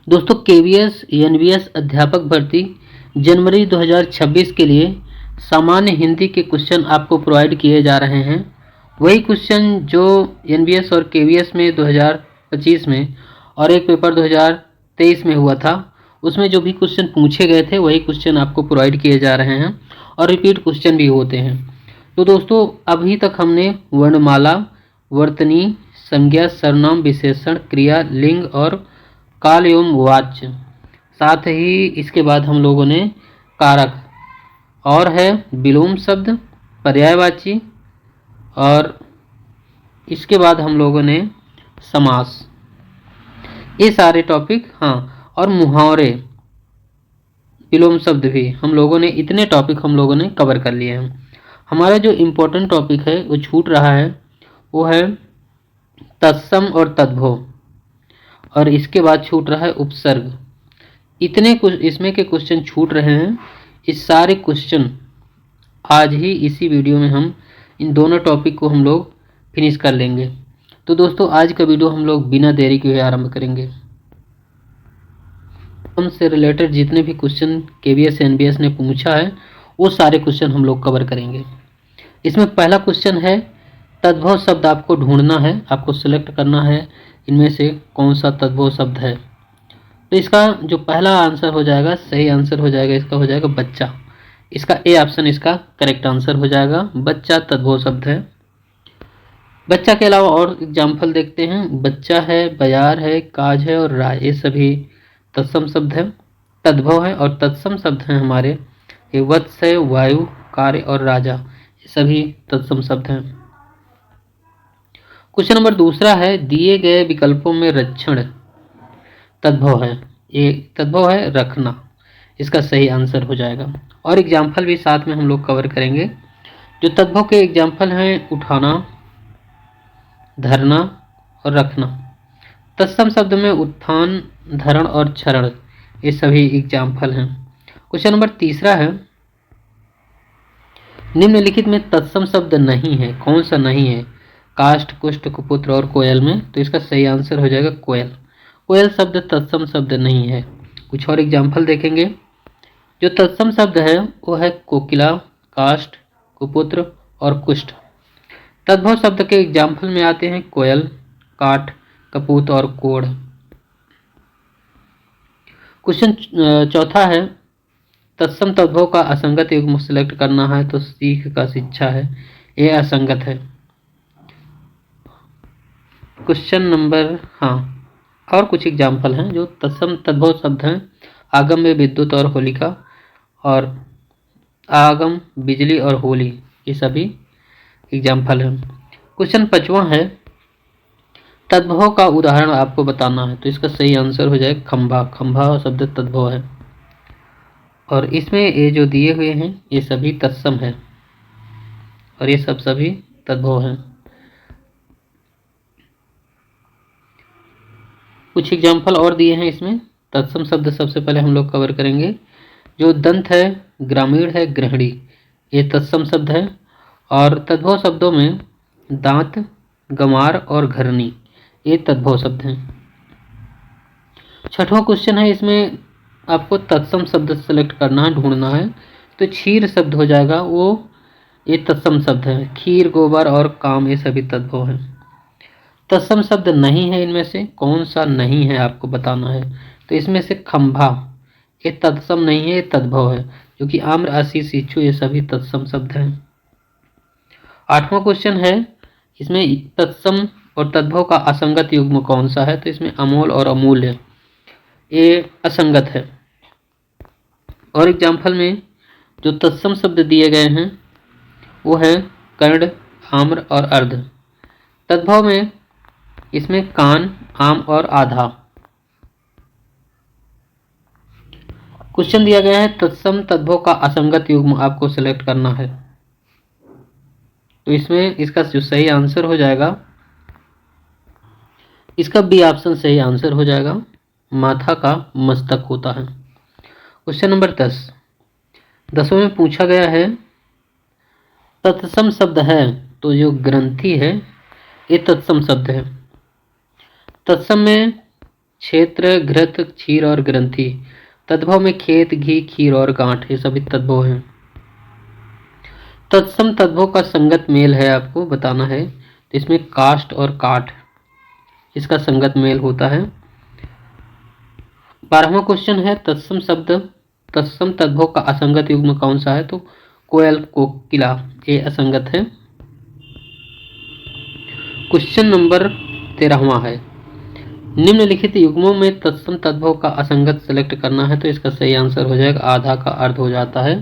दोस्तों KVS NVS अध्यापक भर्ती जनवरी 2026 के लिए सामान्य हिंदी के क्वेश्चन आपको प्रोवाइड किए जा रहे हैं। वही क्वेश्चन जो एनवीएस और केवीएस में 2025 में और एक पेपर 2023 में हुआ था, उसमें जो भी क्वेश्चन पूछे गए थे वही क्वेश्चन आपको प्रोवाइड किए जा रहे हैं और रिपीट क्वेश्चन भी होते हैं। तो दोस्तों अभी तक हमने वर्णमाला, वर्तनी, संज्ञा, सर्वनाम, विशेषण, क्रिया, लिंग और काल एवं वाच्य, साथ ही इसके बाद हम लोगों ने कारक और है विलोम शब्द, पर्यायवाची, और इसके बाद हम लोगों ने समास, ये सारे टॉपिक, और मुहावरे, विलोम शब्द भी हम लोगों ने, इतने टॉपिक हम लोगों ने कवर कर लिए हैं। हमारा जो इम्पोर्टेंट टॉपिक है वो छूट रहा है, वो है तत्सम और तद्भव, और इसके बाद छूट रहा है उपसर्ग। इतने कुछ इसमें के क्वेश्चन छूट रहे हैं। इस सारे क्वेश्चन आज ही इसी वीडियो में हम इन दोनों टॉपिक को हम लोग फिनिश कर लेंगे। तो दोस्तों आज का वीडियो हम लोग बिना देरी के आरंभ करेंगे। हमसे रिलेटेड जितने भी क्वेश्चन केवीएस एनबीएस ने पूछा है वो सारे क्वेश्चन हम लोग कवर करेंगे। इसमें पहला क्वेश्चन है तद्भव शब्द आपको ढूंढना है, आपको सिलेक्ट करना है इनमें से कौन सा तद्भव शब्द है। तो इसका जो पहला आंसर हो जाएगा, सही आंसर हो जाएगा, इसका हो जाएगा बच्चा। इसका ए ऑप्शन इसका करेक्ट आंसर हो जाएगा। बच्चा तद्भव शब्द है। बच्चा के अलावा और एग्जाम्पल देखते हैं। बच्चा है, बयार है, काज है और राय, ये सभी तत्सम शब्द है, तद्भव है। और तत्सम शब्द हैं हमारे ये वत्स है, वायु, कार्य और राजा, ये सभी तत्सम शब्द हैं। क्वेश्चन नंबर दूसरा है दिए गए विकल्पों में रक्षण तद्भव है, ये तद्भव है रखना, इसका सही आंसर हो जाएगा। और एग्जाम्पल भी साथ में हम लोग कवर करेंगे। जो तद्भव के एग्जाम्पल हैं उठाना, धरना और रखना। तत्सम शब्द में उत्थान, धरण और क्षरण, ये सभी एग्जाम्पल हैं। क्वेश्चन नंबर तीसरा है निम्नलिखित में तत्सम शब्द नहीं है, कौन सा नहीं है। काष्ठ, कुष्ठ, कुपुत्र और कोयल में, तो इसका सही आंसर हो जाएगा कोयल। कोयल शब्द तत्सम शब्द नहीं है। कुछ और एग्जाम्पल देखेंगे। जो तत्सम शब्द है वो है कोकिला, काष्ठ, कुपुत्र और कुष्ठ। तद्भव शब्द के एग्जाम्पल में आते हैं कोयल, काठ, कपूत और कोढ़। क्वेश्चन चौथा है तत्सम तद्भव का असंगत युग्म सिलेक्ट करना है, तो सीख का शिक्षा है, ये असंगत है। क्वेश्चन नंबर और कुछ एग्जाम्पल हैं जो तत्सम तद्भव शब्द हैं। आगम में विद्युत और होलिका, और आगम बिजली और होली, ये सभी एग्जाम्पल हैं। क्वेश्चन पांचवा है तद्भव का उदाहरण आपको बताना है, तो इसका सही आंसर हो जाएगा खंभा। खंभा शब्द तद्भव है। और इसमें ये जो दिए हुए हैं ये सभी तत्सम है और ये सभी तद्भव हैं। कुछ एग्जाम्पल और दिए हैं इसमें। तत्सम शब्द सबसे पहले हम लोग कवर करेंगे। जो दंत है, ग्रामीण है, गृहिणी, ये तत्सम शब्द है। और तद्भव शब्दों में दांत, गंवार और घरनी, ये तद्भव शब्द हैं। छठवां क्वेश्चन है, इसमें आपको तत्सम शब्द सेलेक्ट करना है, ढूंढना है। तो क्षीर शब्द हो जाएगा, वो ये तत्सम शब्द है। खीर, गोबर और काम, ये सभी तद्भव हैं। तत्सम शब्द नहीं है, इनमें से कौन सा नहीं है आपको बताना है। तो इसमें से खंभा, ये तत्सम नहीं है, ये तद्भव है, क्योंकि आम्र, आशीष, इच्छु, ये सभी तत्सम शब्द हैं। आठवां क्वेश्चन है, इसमें तत्सम और तद्भव का असंगत युग्म कौन सा है। तो इसमें अमोल और अमूल्य, ये असंगत है। और एग्जाम्पल में जो तत्सम शब्द दिए गए हैं वो है कर्ण, आम्र और अर्ध। तद्भव में इसमें कान, आम और आधा। क्वेश्चन दिया गया है तत्सम तद्भव का असंगत युग्म आपको सिलेक्ट करना है, तो इसमें इसका जो सही आंसर हो जाएगा, इसका बी ऑप्शन सही आंसर हो जाएगा। माथा का मस्तक होता है। क्वेश्चन नंबर 10, 10वें में पूछा गया है तत्सम शब्द है, तो जो ग्रंथि है ये तत्सम शब्द है। तत्सम में क्षेत्र, घृत, क्षीर और ग्रंथि। तद्भव में खेत, घी, खीर और गांठ, ये सभी तद्भव हैं। तत्सम तद्भव का संगत मेल है, आपको बताना है। तो इसमें काष्ठ और काठ, इसका संगत मेल होता है। 12वां क्वेश्चन है तत्सम तद्भव का असंगत युग्म कौन सा है? तो कोयल, कोकिला, ये असंगत है। क्वेश्चन नंबर 13वां है, निम्नलिखित युग्मों में तत्सम तद्भव का असंगत सेलेक्ट करना है। तो इसका सही आंसर हो जाएगा आधा का अर्ध हो जाता है,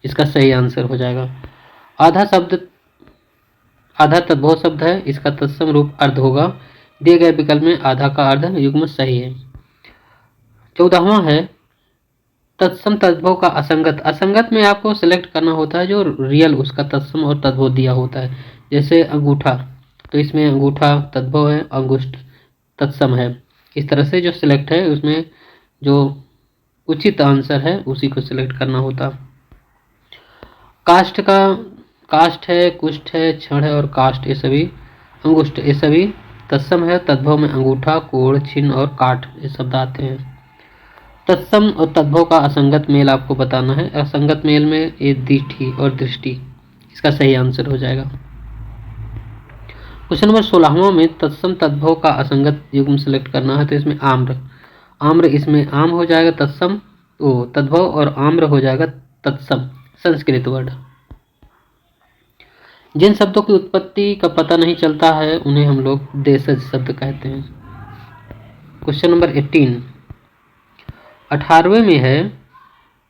इसका सही आंसर हो जाएगा। आधा तद्भव शब्द है, इसका तत्सम रूप अर्ध होगा। दिए गए विकल्प में आधा का अर्ध युग्म सही है। 14वां है तत्सम तद्भव का असंगत में आपको सिलेक्ट करना होता है जो रियल उसका तत्सम और तद्भव दिया होता है। जैसे अंगूठा, तो इसमें अंगूठा तद्भव है, अंगुष्ठ तत्सम है। इस तरह से जो सिलेक्ट है उसमें जो उचित आंसर है उसी को सिलेक्ट करना होता। काष्ठ है, कुष्ठ है, क्षण है और काष्ठ, ये सभी अंगुष्ठ, ये सभी तत्सम है। तद्भव में अंगूठा, कोढ़, छिन्न और काठ, ये शब्द आते हैं। तत्सम और तद्भव का असंगत मेल आपको बताना है। असंगत मेल में ये दृष्टि और दृष्टि, इसका सही आंसर हो जाएगा। क्वेश्चन नंबर 16वां में तत्सम तद्भव का असंगत युग्म सेलेक्ट करना है। तो इसमें आम्र, इसमें आम हो जाएगा तत्सम तद्भव और आम्र हो जाएगा तत्सम, संस्कृत वर्ड। जिन शब्दों की उत्पत्ति का पता नहीं चलता है उन्हें हम लोग देशज शब्द कहते हैं। क्वेश्चन नंबर 18वें में है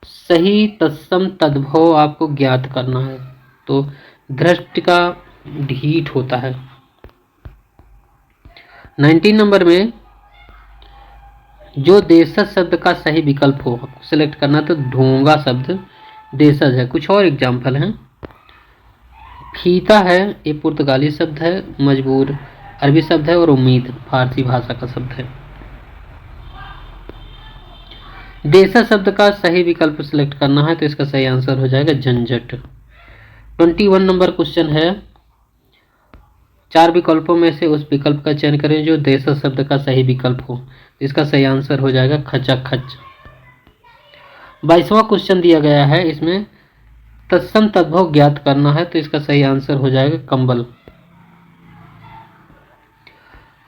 सही तत्सम तद्भव आपको ज्ञात करना है। तो दृष्टि का ढीठ होता है। 19 नंबर में जो देशज शब्द का सही विकल्प हो सिलेक्ट करना, तो ढोंगा शब्द देशज है। कुछ और एग्जाम्पल हैं, फीता है, ये पुर्तगाली शब्द है, मजबूर अरबी शब्द है और उम्मीद फारसी भाषा का शब्द है। देशज शब्द का सही विकल्प सिलेक्ट करना है। तो इसका सही आंसर हो जाएगा झंझट। 21 नंबर क्वेश्चन है, 4 विकल्पों में से उस विकल्प का चयन करें जो देशज शब्द का सही विकल्प हो। तो इसका सही आंसर हो जाएगा खचाखच। 22वां क्वेश्चन दिया गया है, इसमें तत्सम तद्भव ज्ञात करना है। तो इसका सही आंसर हो जाएगा कंबल।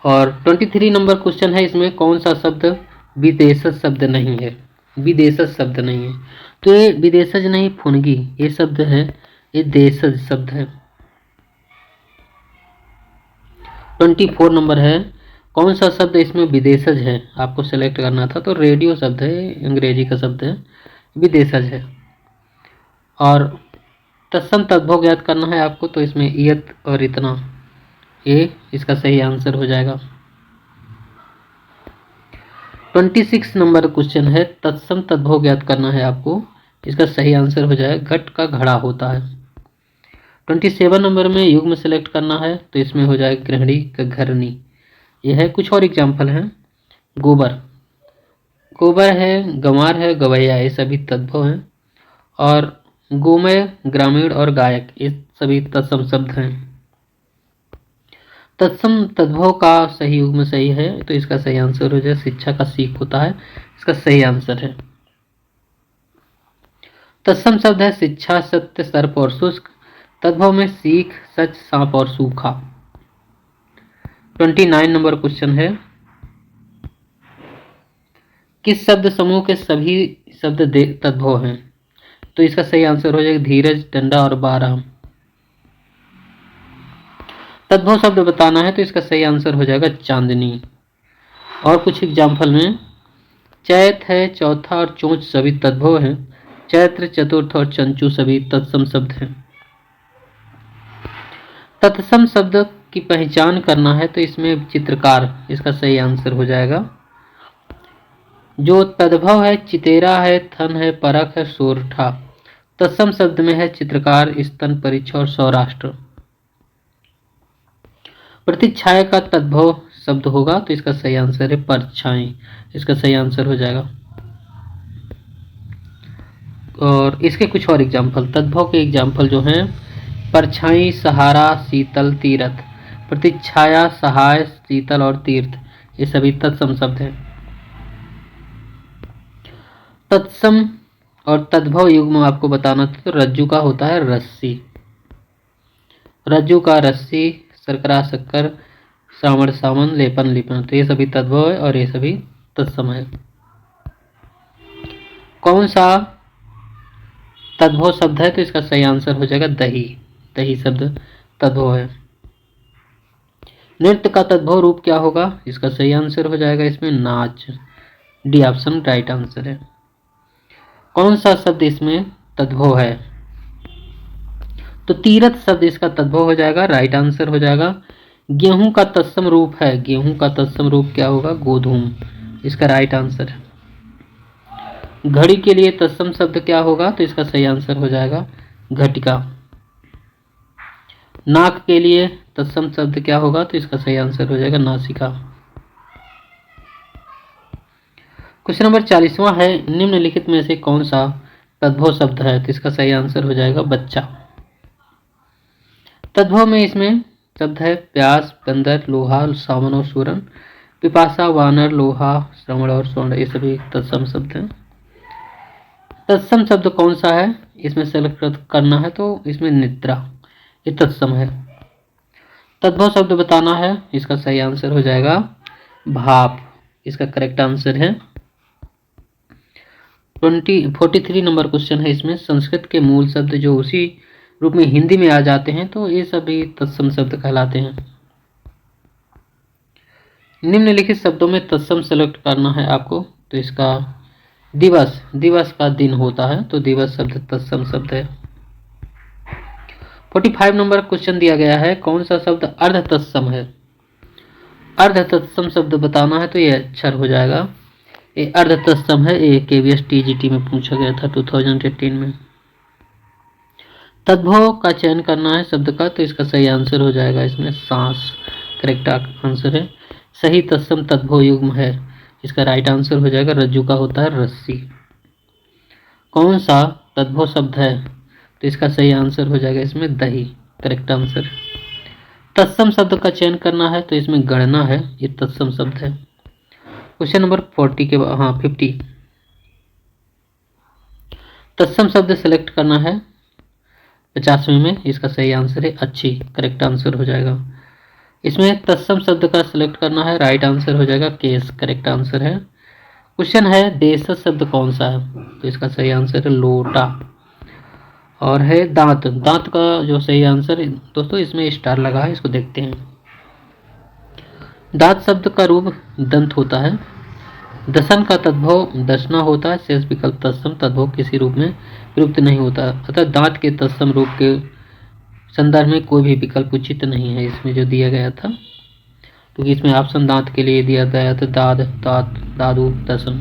और 23 नंबर क्वेश्चन है, इसमें कौन सा शब्द विदेशज शब्द नहीं है? विदेशज शब्द नहीं है, तो ये विदेशज नहीं, फुनगी ये शब्द है, ये देशज शब्द है। 24 नंबर है, कौन सा शब्द इसमें विदेशज है? आपको सेलेक्ट करना था। तो रेडियो शब्द है, अंग्रेजी का शब्द है, विदेशज है। और तत्सम तद्भव ज्ञात करना है आपको। तो इसमें इयत और इतना, ये इसका सही आंसर हो जाएगा। 26 नंबर क्वेश्चन है, तत्सम तद्भव ज्ञात करना है आपको। इसका सही आंसर हो जाएगा घट का घड़ा होता है। 27 नंबर में युग्म सेलेक्ट करना है। तो इसमें हो जाएगा गृहिणी का घरनी, यह है। कुछ और एग्जाम्पल हैं, गोबर है, गंवार है, गवैया, ये सभी तद्भव हैं। और गोमय, ग्रामीण और गायक, ये सभी तत्सम शब्द हैं। तत्सम तद्भव का सही युग्म सही है। तो इसका सही आंसर हो जाए शिक्षा का सीख होता है, इसका सही आंसर है। तत्सम शब्द है शिक्षा, सत्य, सर्प और शुष्क। तद्भव में सीख, सच, सांप और सूखा। 29 नंबर क्वेश्चन है, किस शब्द समूह के सभी शब्द तद्भव हैं? तो इसका सही आंसर हो जाएगा धीरज, डंडा और बारह। तद्भव शब्द बताना है। तो इसका सही आंसर हो जाएगा चांदनी। और कुछ एग्जाम्पल में चैत है, चौथा और चोंच सभी तद्भव हैं। चैत्र, चतुर्थ और चंचू सभी तत्सम शब्द हैं। तत्सम शब्द की पहचान करना है। तो इसमें चित्रकार, इसका सही आंसर हो जाएगा। जो तद्भव है चितेरा है, थन है, परख है, सोरठा। तत्सम शब्द में है चित्रकार, स्तन, परीक्षा और सौराष्ट्र। प्रतिच्छाया का तद्भव शब्द होगा। तो इसका सही आंसर है परछाई, इसका सही आंसर हो जाएगा। और इसके कुछ और एग्जाम्पल, तद्भव के एग्जाम्पल जो हैं, परछाई, सहारा, शीतल, तीरथ। प्रतिच्छाया, सहाय, शीतल और तीर्थ। ये सभी तत्सम शब्द हैं। तत्सम और तद्भव युग्म आपको बताना था, तो रज्जु का होता है रस्सी, रज्जु का रस्सी, शर्करा शक्कर, श्रावण सावन, लेपन लिपन, तो ये सभी तद्भव है और ये सभी तत्सम है। कौन सा तद्भव शब्द है, तो इसका सही आंसर हो जाएगा दही, दही शब्द तद्भव है। नृत्य का तद्भव रूप क्या होगा, इसका सही आंसर हो जाएगा इसमें नाच, डी ऑप्शन राइट आंसर है। कौन सा शब्द इसमें तद्भव है, तो तीरथ शब्द इसका तद्भव हो जाएगा, राइट आंसर हो जाएगा। गेहूं का तत्सम रूप है, गेहूं का तत्सम रूप क्या होगा, गोधूम, इसका राइट आंसर है। घड़ी के लिए तत्सम शब्द क्या होगा, तो इसका सही आंसर हो जाएगा घटिका। नाक के लिए तत्सम शब्द क्या होगा, तो इसका सही आंसर हो जाएगा नासिका। क्वेश्चन नंबर 40वां है, निम्नलिखित में से कौन सा तद्भव शब्द है, तो इसका सही आंसर हो जाएगा बच्चा। तद्भव में इसमें शब्द है प्यास, बंदर, लोहा, सावन और सूरन, पिपासा, वानर, लोहा, श्रवण और स्वर्ण, ये सभी तत्सम शब्द हैं। तत्सम शब्द कौन सा है, इसमें सेलेक्ट करना है, तो इसमें निद्रा, ये तत्सम है। तद्भव शब्द बताना है, इसका सही आंसर हो जाएगा भाप, इसका करेक्ट आंसर है। 43 नंबर क्वेश्चन है, इसमें संस्कृत के मूल शब्द जो उसी रूप में हिंदी में आ जाते हैं, तो ये सभी तत्सम शब्द कहलाते हैं। निम्नलिखित शब्दों में तत्सम सेलेक्ट करना है आपको, तो इसका दिवस, दिवस का दिन होता है, तो दिवस शब्द तत्सम शब्द है। 45 नंबर क्वेश्चन दिया गया है, कौन सा शब्द अर्ध तत्सम है, अर्ध तत्सम शब्द बताना है, तो ये अक्षर हो जाएगा, ये अर्ध तत्सम है, ये KVS TGT में पूछा गया था 2018 में। तद्भव का चयन करना है शब्द का, तो इसका सही आंसर हो जाएगा इसमें सांस, करेक्ट आंसर है। सही तत्सम तद्भव युग्म है, इसका राइट आंसर हो जाएगा रज्जु का होता है रस्सी। कौन सा तद्भव शब्द है, तो इसका सही आंसर हो जाएगा इसमें दही, करेक्ट आंसर। तत्सम शब्द का चयन करना है, तो इसमें गणना है, ये तत्सम शब्द है। क्वेश्चन नंबर 50 तत्सम शब्द सेलेक्ट करना है 50वें में, इसका सही आंसर है अच्छी, करेक्ट आंसर हो जाएगा। इसमें तत्सम शब्द का सिलेक्ट करना है, राइट आंसर हो जाएगा केस, करेक्ट आंसर है। क्वेश्चन है देश शब्द कौन सा है, तो इसका सही आंसर है लोटा। और है दांत, दांत का जो सही आंसर है दोस्तों, इसमें स्टार लगा है, इसको देखते हैं। दांत शब्द का रूप दंत होता है, दसन का तद्भव दशना होता है, शेष विकल्प तत्सम तद्भव किसी रूप में प्रयुक्त नहीं होता, अतः दांत के तत्सम रूप के संदर्भ में कोई भी विकल्प उचित नहीं है इसमें जो दिया गया था, क्योंकि इसमें ऑप्शन दांत के लिए दिया गया था, दाद, दांत, दादू, दसन।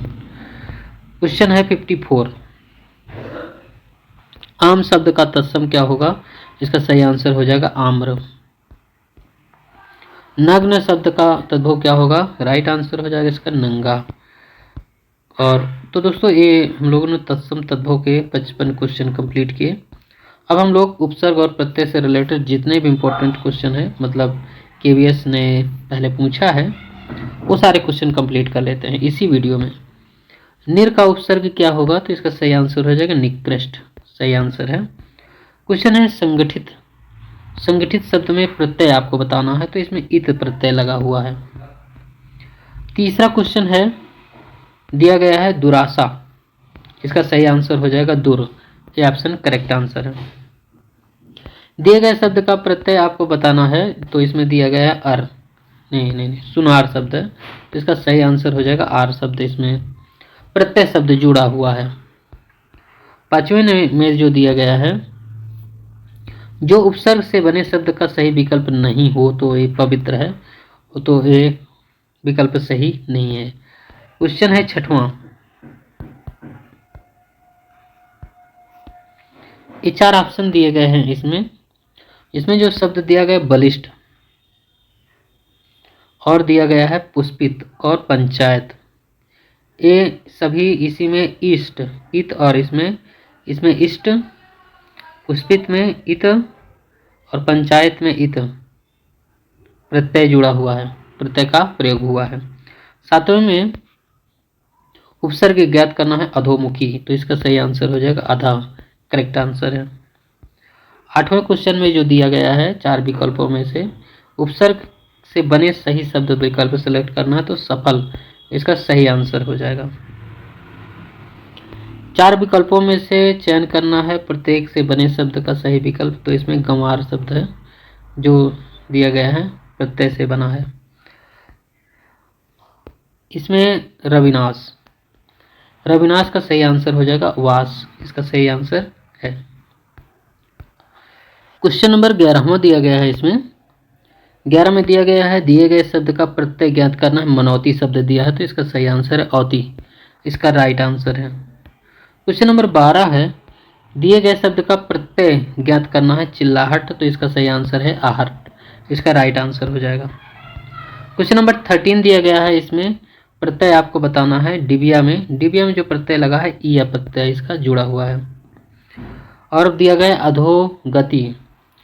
क्वेश्चन है 54, आम शब्द का तत्सम क्या होगा, इसका सही आंसर हो जाएगा आम्र। नग्न शब्द का तद्भव क्या होगा, राइट आंसर हो जाएगा इसका नंगा। और तो दोस्तों ये हम लोगों ने तत्सम तद्भव के 55 क्वेश्चन कंप्लीट किए। अब हम लोग उपसर्ग और प्रत्यय से रिलेटेड जितने भी इम्पोर्टेंट क्वेश्चन है, मतलब KVS ने पहले पूछा है, वो सारे क्वेश्चन कंप्लीट कर लेते हैं इसी वीडियो में। निर का उपसर्ग क्या होगा, तो इसका सही आंसर हो जाएगा निकृष्ट, सही आंसर है। क्वेश्चन है संगठित, संगठित शब्द में प्रत्यय आपको बताना है, तो इसमें इत प्रत्यय लगा हुआ है। तीसरा क्वेश्चन है दिया गया है दुराशा, इसका सही आंसर हो जाएगा दुर, ये ऑप्शन करेक्ट आंसर है। दिए गए शब्द का प्रत्यय आपको बताना है, तो इसमें दिया गया है अर, नहीं सुनार शब्द है, तो इसका सही आंसर हो जाएगा आर शब्द, इसमें प्रत्यय शब्द जुड़ा हुआ है। 5वें में जो दिया गया है, जो उपसर्ग से बने शब्द का सही विकल्प नहीं हो तो ये पवित्र है, तो ये विकल्प सही नहीं है। क्वेश्चन है 6वां, ये 4 ऑप्शन दिए गए हैं इसमें जो शब्द दिया गया बलिष्ठ और दिया गया है पुष्पित और पंचायत, ये सभी इसी में ईस्ट, इत, और इसमें इष्ट, पुष्पित में इत और पंचायत में इत प्रत्यय जुड़ा हुआ है, प्रत्यय का प्रयोग हुआ है। सातवें में उपसर्ग ज्ञात करना है अधोमुखी, तो इसका सही आंसर हो जाएगा आधा, करेक्ट आंसर है। आठवें क्वेश्चन में जो दिया गया है 4 विकल्पों में से उपसर्ग से बने सही शब्द विकल्प सेलेक्ट करना है, तो सफल इसका सही आंसर हो जाएगा। 4 विकल्पों में से चयन करना है प्रत्येक से बने शब्द का सही विकल्प, तो इसमें गंवार शब्द है जो दिया गया है, प्रत्यय से बना है। इसमें रविनाश, रविनाश का सही आंसर हो जाएगा वास, इसका सही आंसर है। क्वेश्चन नंबर 11वां दिया गया है। इसमें 11 में दिया गया है दिए गए शब्द का प्रत्यय ज्ञात करना है, मनौती शब्द दिया है, तो इसका सही आंसर है औती, इसका राइट आंसर है। क्वेश्चन नंबर 12 है दिए गए शब्द का प्रत्यय ज्ञात करना है चिल्लाहट, तो इसका सही आंसर है आहट, इसका राइट आंसर हो जाएगा। क्वेश्चन नंबर 13 दिया गया है। इसमें प्रत्यय आपको बताना है डिबिया में, डिबिया में जो प्रत्यय लगा है ई प्रत्यय इसका जुड़ा हुआ है। और दिया गया अधोगति,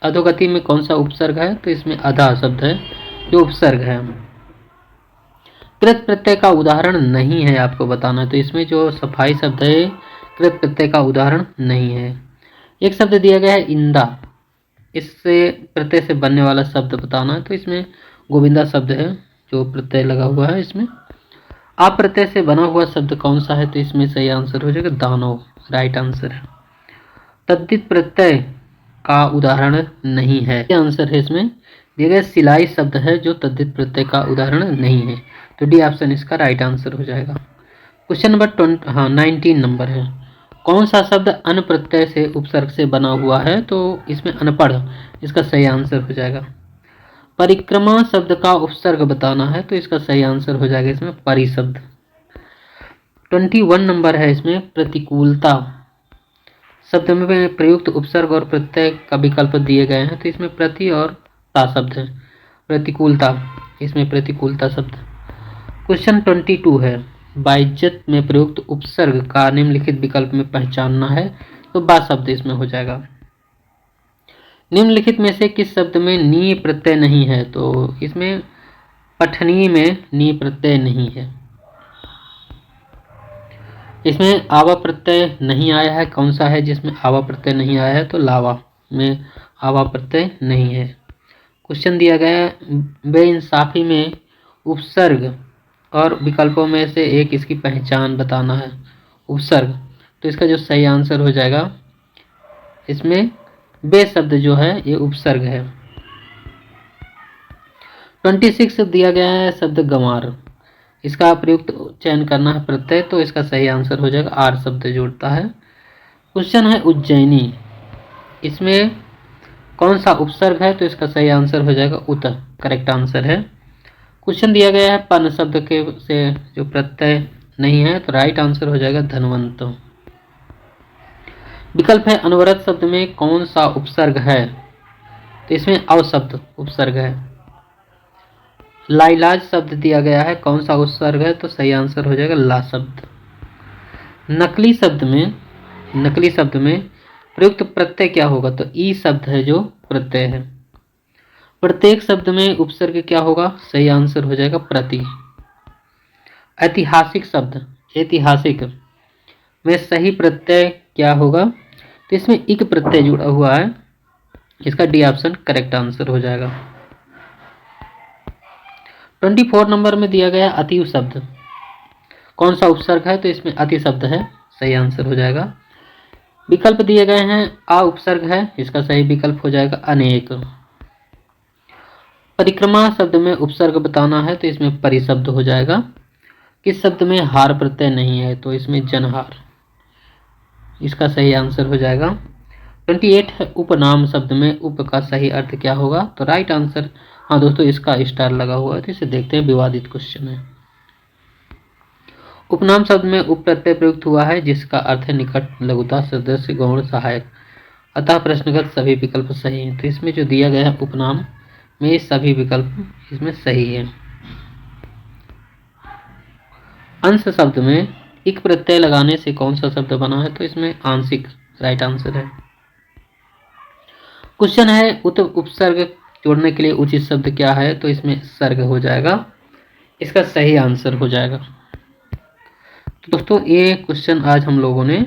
अधोगति में कौन सा उपसर्ग है, तो इसमें अधा शब्द है जो उपसर्ग है। कृत प्रत्यय का उदाहरण नहीं है आपको बताना है, तो इसमें जो सफाई शब्द है कृत प्रत्यय का उदाहरण नहीं है। एक शब्द दिया गया है इंदा, इससे प्रत्यय से बनने वाला शब्द बताना है, तो इसमें गोविंदा शब्द है जो प्रत्यय लगा हुआ है। इसमें आप प्रत्यय से बना हुआ शब्द कौन सा है, तो इसमें सही आंसर हो जाएगा दानव, राइट आंसर है। तद्धित प्रत्यय का उदाहरण नहीं है, आंसर है इसमें दिया गया सिलाई शब्द है जो तद्धित प्रत्यय का उदाहरण नहीं है, तो डी ऑप्शन इसका राइट आंसर हो जाएगा। क्वेश्चन नंबर 19 नंबर है कौन सा शब्द अन प्रत्यय से उपसर्ग से बना हुआ है, तो इसमें अनपढ़ इसका सही आंसर हो जाएगा। परिक्रमा शब्द का उपसर्ग बताना है, तो इसका सही आंसर हो जाएगा इसमें परिशब्द। 21 नंबर है। इसमें प्रतिकूलता शब्द में प्रयुक्त उपसर्ग और प्रत्यय का विकल्प दिए गए हैं, तो इसमें प्रति और ता शब्द है, प्रतिकूलता, इसमें प्रतिकूलता शब्द। क्वेश्चन 22 है बाइज्जत में प्रयुक्त उपसर्ग का निम्नलिखित विकल्प में पहचानना है, तो बा शब्द इसमें हो जाएगा। निम्नलिखित में से किस शब्द में नी प्रत्यय नहीं है, तो इसमें पठनीय में नी प्रत्यय नहीं है। इसमें आवा प्रत्यय नहीं आया है, कौन सा है जिसमें आवा प्रत्यय नहीं आया है, तो लावा में आवा प्रत्यय नहीं है। क्वेश्चन दिया गया है बेइंसाफी में उपसर्ग और विकल्पों में से एक इसकी पहचान बताना है उपसर्ग, तो इसका जो सही आंसर हो जाएगा इसमें बे शब्द जो है ये उपसर्ग है। 26 दिया गया है शब्द गंवार, इसका प्रयुक्त चयन करना है प्रत्यय, तो इसका सही आंसर हो जाएगा आर शब्द जोड़ता है। क्वेश्चन है उज्जैनी, इसमें कौन सा उपसर्ग है, तो इसका सही आंसर हो जाएगा उत, करेक्ट आंसर है। क्वेश्चन दिया गया है पन शब्द के से जो प्रत्यय नहीं है, तो राइट आंसर हो जाएगा धनवंत। विकल्प है अनवरत शब्द में कौन सा उपसर्ग है, तो इसमें अव शब्द उपसर्ग है। लाइलाज शब्द दिया गया है कौन सा उपसर्ग है, तो सही आंसर हो जाएगा ला शब्द। नकली शब्द में प्रयुक्त प्रत्यय क्या होगा, तो ई शब्द है जो प्रत्यय है। प्रत्येक शब्द में उपसर्ग क्या होगा, सही आंसर हो जाएगा प्रति। ऐतिहासिक शब्द, ऐतिहासिक में सही प्रत्यय क्या होगा, तो इसमें इक प्रत्यय जुड़ा हुआ है, इसका डी ऑप्शन करेक्ट आंसर हो जाएगा। 24 नंबर में दिया गया अति शब्द, कौन सा उपसर्ग है, तो इसमें अति शब्द है, सही आंसर हो जाएगा। विकल्प दिए गए हैं आ उपसर्ग है, इसका सही विकल्प हो जाएगा अनेक। परिक्रमा शब्द में उपसर्ग बताना है, तो इसमें परिशब्द हो जाएगा। किस शब्द में हार प्रत्यय नहीं है, तो इसमें जनहार, इसका सही आंसर हो जाएगा। 28 है उपनाम शब्द में उप का सही अर्थ क्या होगा, तो राइट आंसर, हाँ दोस्तों इसका स्टार लगा हुआ है, तो इसे देखते हैं, विवादित क्वेश्चन है। उपनाम शब्द में उप प्रत्यय प्रयुक्त हुआ है जिसका अर्थ है निकट, लघुता, सदस्य, गौण, सहायक, अतः प्रश्नगत सभी विकल्प सही हैं, तो इसमें जो दिया गया है उपनाम में सभी विकल्प इसमें सही है। अंश शब्द में इक प्रत्यय लगाने से कौन सा शब्द बना है, तो इसमें आंशिक, राइट आंसर है। क्वेश्चन है उत उपसर्ग जोड़ने के लिए उचित शब्द क्या है, तो इसमें सर्ग हो जाएगा। इसका सही आंसर हो जाएगा। तो दोस्तों ये क्वेश्चन आज हम लोगों ने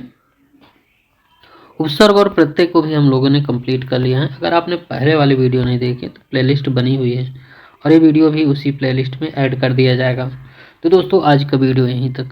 उपसर्ग और प्रत्यय को भी हम लोगों ने कंप्लीट कर लिया है। अगर आपने पहले वाली वीडियो नहीं देखी तो प्लेलिस्ट बनी हुई है और ये वीडियो भी उसी प्लेलिस्ट में ऐड कर दिया जाएगा। तो दोस्तों आज का वीडियो यहीं तक।